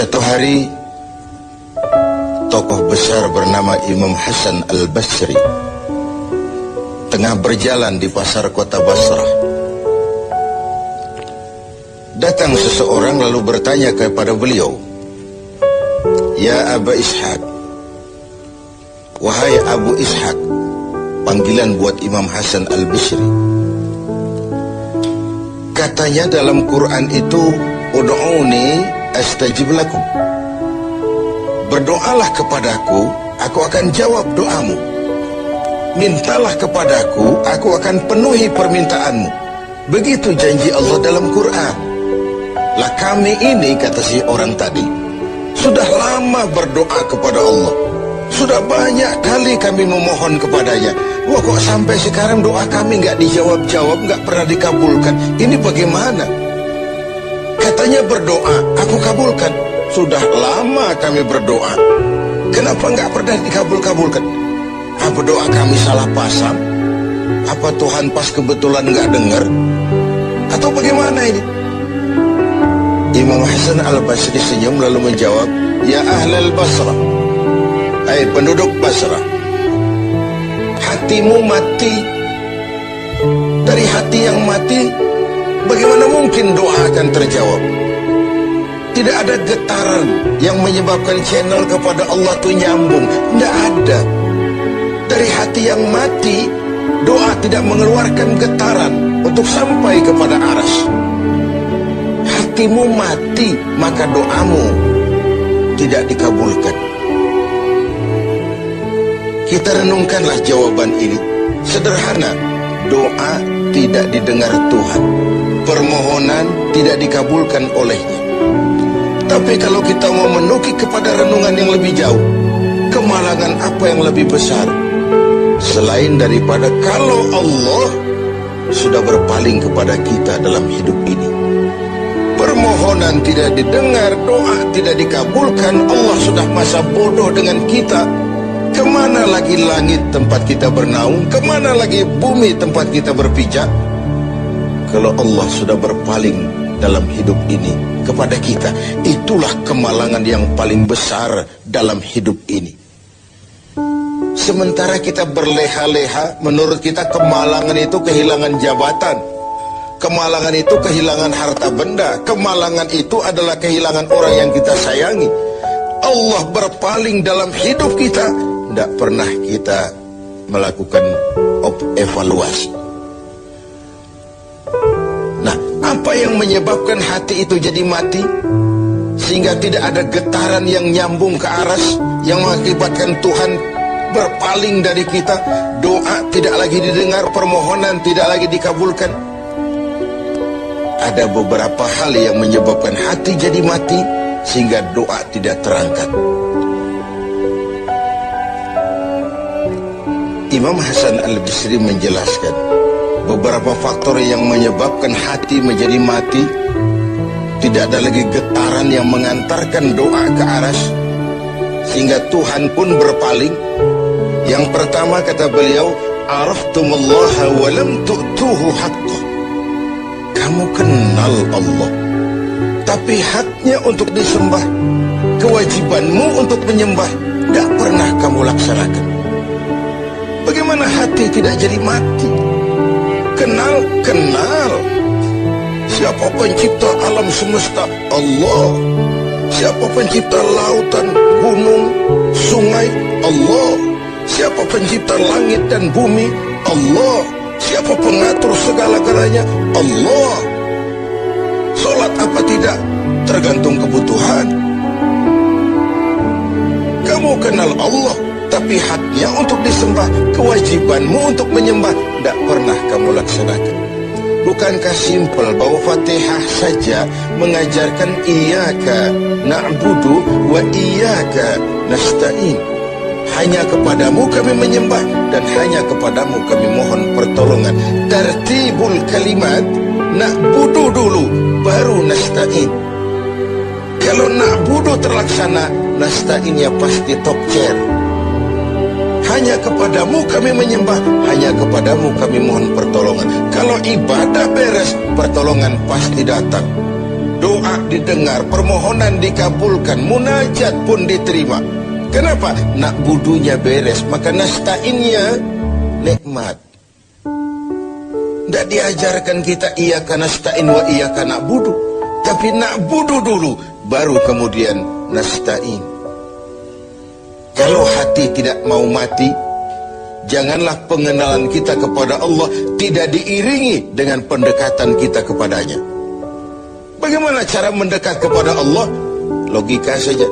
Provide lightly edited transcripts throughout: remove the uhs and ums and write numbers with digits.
Satu hari, tokoh besar bernama Imam Hasan Al-Basri tengah berjalan di pasar kota Basrah. Datang seseorang lalu bertanya kepada beliau, "Ya Aba Ishaq," wahai Abu Ishaq, panggilan buat Imam Hasan Al-Basri. Katanya dalam Quran itu, "Ud'uni astajib lakum." Berdoalah kepadaku, aku akan jawab doamu. Mintalah kepadaku, aku akan penuhi permintaanmu. Begitu janji Allah dalam Quran. Lah kami ini, kata si orang tadi, sudah lama berdoa kepada Allah. Sudah banyak kali kami memohon kepadanya. Wah, kok sampai sekarang doa kami nggak dijawab-jawab, nggak pernah dikabulkan. Ini bagaimana? Katanya berdoa, aku kabulkan. Sudah lama kami berdoa, kenapa nggak pernah dikabul-kabulkan? Apa doa kami salah pasang? Apa Tuhan pas kebetulan nggak dengar? Atau bagaimana ini? Imam Hasan Al-Basri senyum lalu menjawab, "Ya ahlal Basrah, hai penduduk Basrah, hatimu mati. Dari hati yang mati, bagaimana mungkin doa akan terjawab? Tidak ada getaran yang menyebabkan channel kepada Allah itu nyambung. Tidak ada. Dari hati yang mati, doa tidak mengeluarkan getaran untuk sampai kepada aras. Hatimu mati, maka doamu tidak dikabulkan." Kita renungkanlah jawaban ini. Sederhana, doa tidak didengar Tuhan. Permohonan tidak dikabulkan olehnya. Tapi kalau kita mau menukik kepada renungan yang lebih jauh, kemalangan apa yang lebih besar selain daripada kalau Allah sudah berpaling kepada kita dalam hidup ini? Permohonan tidak didengar, doa tidak dikabulkan, Allah sudah masa bodoh dengan kita. Kemana lagi langit tempat kita bernaung? Kemana lagi bumi tempat kita berpijak? Kalau Allah sudah berpaling dalam hidup ini kepada kita, itulah kemalangan yang paling besar dalam hidup ini. Sementara kita berleha-leha, menurut kita kemalangan itu kehilangan jabatan, kemalangan itu kehilangan harta benda, kemalangan itu adalah kehilangan orang yang kita sayangi. Allah berpaling dalam hidup kita, tidak pernah kita melakukan evaluasi. Apa yang menyebabkan hati itu jadi mati? Sehingga tidak ada getaran yang nyambung ke aras, yang mengakibatkan Tuhan berpaling dari kita. Doa tidak lagi didengar, permohonan tidak lagi dikabulkan. Ada beberapa hal yang menyebabkan hati jadi mati, sehingga doa tidak terangkat. Imam Hasan Al-Basri menjelaskan beberapa faktor yang menyebabkan hati menjadi mati. Tidak ada lagi getaran yang mengantarkan doa ke aras, sehingga Tuhan pun berpaling. Yang pertama, kata beliau, "Araftumullaha wa lam tu'tuhu haqqah." Kamu kenal Allah, tapi haknya untuk disembah, kewajibanmu untuk menyembah, tidak pernah kamu laksanakan. Bagaimana hati tidak jadi mati? Kenal. Siapa pencipta alam semesta? Allah. Siapa pencipta lautan, gunung, sungai? Allah. Siapa pencipta langit dan bumi? Allah. Siapa pengatur segala-galanya? Allah. Salat apa tidak? Tergantung kebutuhan. Kamu kenal Allah, tapi haknya untuk disembah, kewajibanmu untuk menyembah, tidak pernah kamu laksanakan. Bukankah simpel bahwa Fatihah saja mengajarkan iyyaka na'budu wa iyyaka nasta'in? Hanya kepadamu kami menyembah dan hanya kepadamu kami mohon pertolongan. Tertibul kalimat, na'budu dulu baru nasta'in. Kalau na'budu terlaksana, nasta'innya pasti top chair. Hanya kepadamu kami menyembah, hanya kepadamu kami mohon pertolongan. Kalau ibadah beres, pertolongan pasti datang. doa didengar, permohonan dikabulkan, munajat pun diterima. Kenapa? Nak budunya beres, maka nasta'innya nikmat. Tidak diajarkan kita iyyaka nasta'in wa iyyaka na'budu, tapi na'budu dulu, baru kemudian nasta'in. Kalau hati tidak mau mati, janganlah pengenalan kita kepada Allah tidak diiringi dengan pendekatan kita kepadanya. Bagaimana cara mendekat kepada Allah? Logika saja.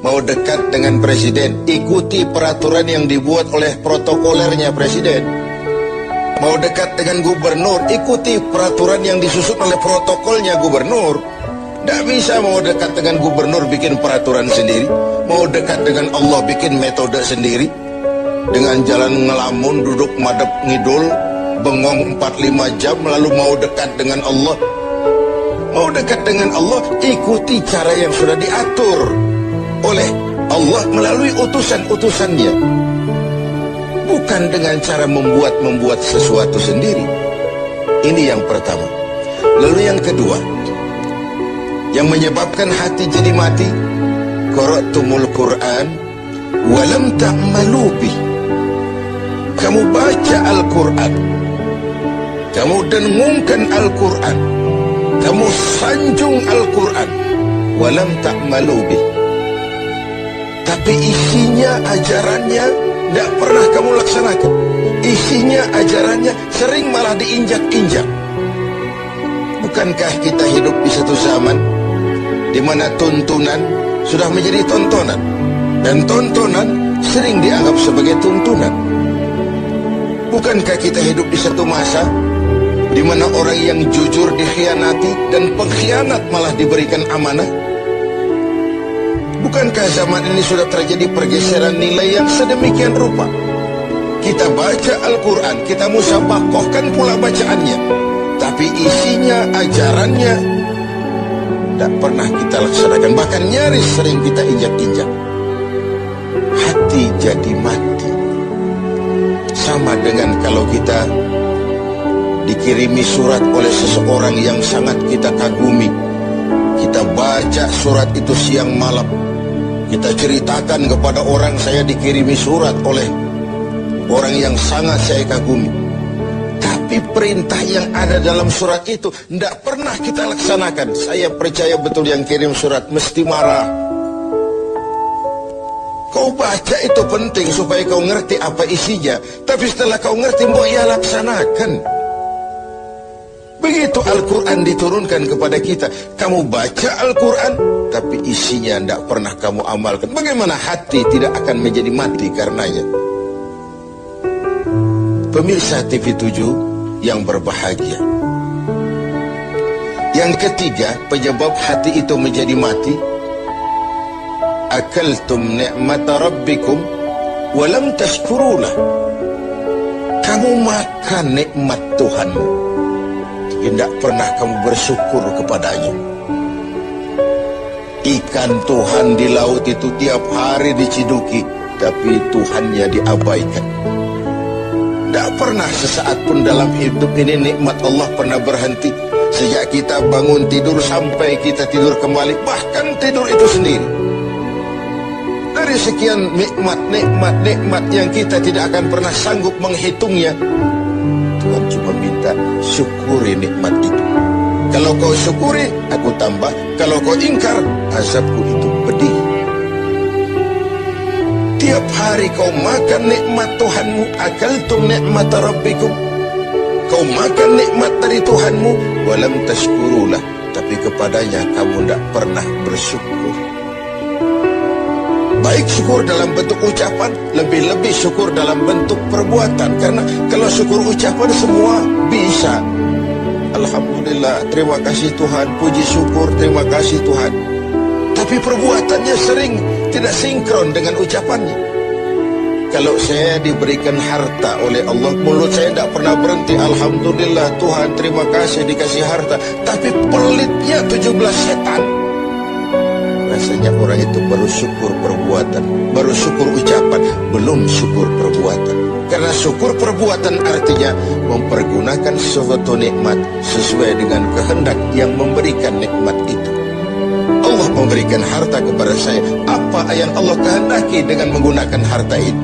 Mau dekat dengan presiden, ikuti peraturan yang dibuat oleh protokolernya presiden. Mau dekat dengan gubernur, ikuti peraturan yang disusun oleh protokolnya gubernur. Tidak bisa mau dekat dengan gubernur bikin peraturan sendiri. Mau dekat dengan Allah bikin metode sendiri. Dengan jalan ngelamun, duduk madep ngidul, bengong 4-5 jam, lalu mau dekat dengan Allah. Mau dekat dengan Allah, ikuti cara yang sudah diatur oleh Allah melalui utusan-utusannya, bukan dengan cara membuat sesuatu sendiri. Ini yang pertama. Lalu yang kedua, yang menyebabkan hati jadi mati, qara'tumul Qur'an walam ta'malu bih. Kamu baca Al-Quran, kamu dengungkan Al-Quran, kamu sanjung Al-Quran, walam ta'malu bih, tapi isinya, ajarannya tidak pernah kamu laksanakan. Isinya, ajarannya sering malah diinjak-injak. Bukankah kita hidup di satu zaman di mana tuntunan sudah menjadi tontonan, dan tontonan sering dianggap sebagai tuntunan? Bukankah kita hidup di satu masa di mana orang yang jujur dikhianati dan pengkhianat malah diberikan amanah? Bukankah zaman ini sudah terjadi pergeseran nilai yang sedemikian rupa? Kita baca Al-Quran, kita musabakohkan pula bacaannya, tapi isinya, ajarannya tidak pernah kita laksanakan. Bahkan nyaris sering kita injak-injak. Hati jadi mati. Sama dengan kalau kita dikirimi surat oleh seseorang yang sangat kita kagumi. Kita baca surat itu siang malam. Kita ceritakan kepada orang, saya dikirimi surat oleh orang yang sangat saya kagumi. Tapi perintah yang ada dalam surat itu tidak pernah kita laksanakan. Saya percaya betul yang kirim surat mesti marah. Kau baca itu penting supaya kau ngerti apa isinya, tapi setelah kau ngerti, mau ya laksanakan. Begitu Al-Quran diturunkan kepada kita, kamu baca Al-Quran, tapi isinya tidak pernah kamu amalkan. Bagaimana hati tidak akan menjadi mati karenanya? Pemirsa TV7 yang berbahagia, yang ketiga penyebab hati itu menjadi mati, akaltum ni'mata rabbikum walam tashkurulah. Kamu makan nikmat Tuhanmu, tidak pernah kamu bersyukur kepadanya. Ikan Tuhan di laut itu tiap hari diciduki, tapi Tuhannya diabaikan. Tidak pernah sesaat pun dalam hidup ini nikmat Allah pernah berhenti. Sejak kita bangun tidur sampai kita tidur kembali, bahkan tidur itu sendiri. Dari sekian nikmat yang kita tidak akan pernah sanggup menghitungnya, Tuhan cuma minta syukuri nikmat itu. Kalau kau syukuri, aku tambah. Kalau kau ingkar, azabku itu pedih. Tiap hari kau makan nikmat Tuhanmu, akaltum ni'mata rabbikum. Kau makan nikmat dari Tuhanmu, walam tashkurulah, tapi kepadanya kamu tidak pernah bersyukur. Baik syukur dalam bentuk ucapan, lebih-lebih syukur dalam bentuk perbuatan. Karena kalau syukur ucapan semua bisa. Alhamdulillah, terima kasih Tuhan, puji syukur, terima kasih Tuhan. Tapi perbuatannya sering tidak sinkron dengan ucapannya. Kalau saya diberikan harta oleh Allah, mulut saya tidak pernah berhenti. Alhamdulillah Tuhan, terima kasih dikasih harta. Tapi pelitnya 17 setan. Masa artinya orang itu baru syukur perbuatan, baru syukur ucapan, belum syukur perbuatan. Karena syukur perbuatan artinya mempergunakan suatu nikmat sesuai dengan kehendak yang memberikan nikmat itu. Allah memberikan harta kepada saya, apa yang Allah kehendaki dengan menggunakan harta itu?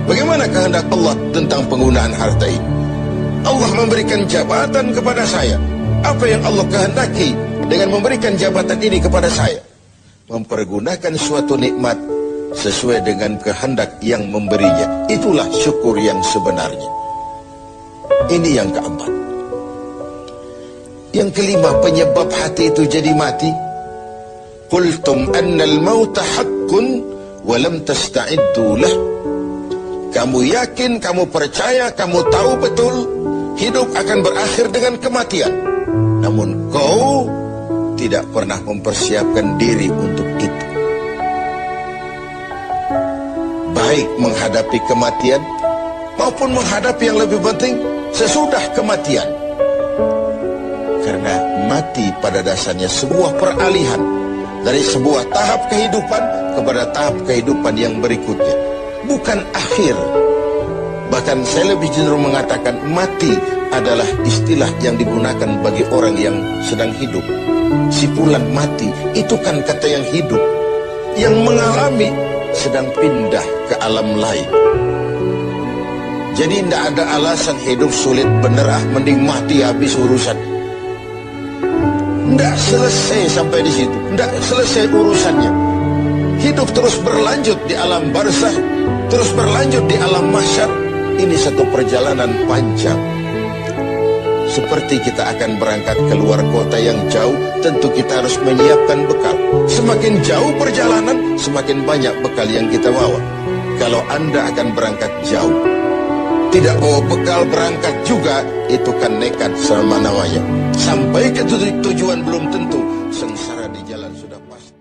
Bagaimana kehendak Allah tentang penggunaan harta itu? Allah memberikan jabatan kepada saya, apa yang Allah kehendaki dengan memberikan jabatan ini kepada saya? Mempergunakan suatu nikmat sesuai dengan kehendak yang memberinya. Itulah syukur yang sebenarnya. Ini yang keempat. Yang kelima, penyebab hati itu jadi mati. Qultum annal mauta haqqun wa lam tasta'iddu lah. Kamu yakin, kamu percaya, kamu tahu betul hidup akan berakhir dengan kematian. Namun kau tidak pernah mempersiapkan diri untuk itu. Baik menghadapi kematian maupun menghadapi yang lebih penting sesudah kematian. Karena mati pada dasarnya sebuah peralihan dari sebuah tahap kehidupan kepada tahap kehidupan yang berikutnya, bukan akhir. Bahkan saya lebih cenderung mengatakan mati adalah istilah yang digunakan bagi orang yang sedang hidup. Sipulan mati itu kan kata yang hidup, yang mengalami sedang pindah ke alam lain. Jadi tidak ada alasan hidup sulit bener, mending mati habis urusan. Tidak selesai sampai di situ, tidak selesai urusannya. Hidup terus berlanjut di alam barzakh, terus berlanjut di alam mahsyar. Ini satu perjalanan panjang. Seperti kita akan berangkat keluar kota yang jauh, tentu kita harus menyiapkan bekal. Semakin jauh perjalanan, semakin banyak bekal yang kita bawa. Kalau Anda akan berangkat jauh, tidak bawa bekal berangkat juga, itu kan nekat sama namanya. Sampai ke tujuan belum tentu, sengsara di jalan sudah pasti.